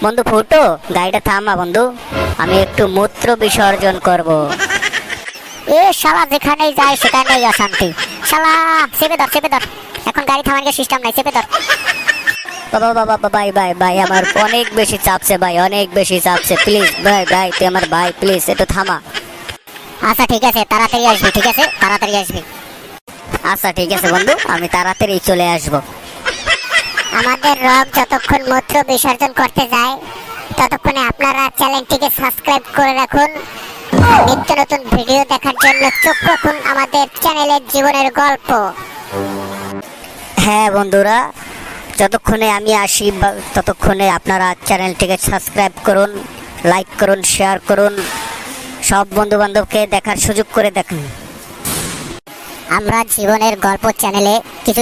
বন্ধু ফুটো, গাড়িটা থামা বন্ধু, আমি একটু মূত্র বিসর্জন করব। এ শালা যেখানেই যায় সেখানেই অশান্তি। শালা চেপে ধর, এখন গাড়ি থামানোর সিস্টেম নাই, চেপে ধর। বাবা বাবা ভাই ভাই ভাই, আমার অনেক বেশি চাপছে ভাই, অনেক বেশি চাপছে, প্লিজ ভাই ভাই, তুই আমার ভাই, প্লিজ একটু থামা। আচ্ছা ঠিক আছে, তাড়াতাড়ি আসবি, ঠিক আছে তাড়াতাড়ি আসবি। আচ্ছা ঠিক আছে বন্ধু, আমি তাড়াতাড়ি চলে আসবো। আমাদের রব যতক্ষণ মূত্র বিসর্জন করতে যায় ততক্ষণে আপনারা চ্যানেলটিকে সাবস্ক্রাইব করে রাখুন। নিত্য নতুন ভিডিও দেখার জন্য চোখ রাখুন আমাদের চ্যানেলের জীবনের গল্প। হ্যাঁ বন্ধুরা, যতক্ষণে আমি আসি ততক্ষণে আপনারা চ্যানেলটিকে সাবস্ক্রাইব করুন, লাইক করুন, শেয়ার করুন, সব বন্ধু বান্ধবকে দেখার সুযোগ করে দেখুন। আমরা জীবনের গল্প চ্যানেলে কিছু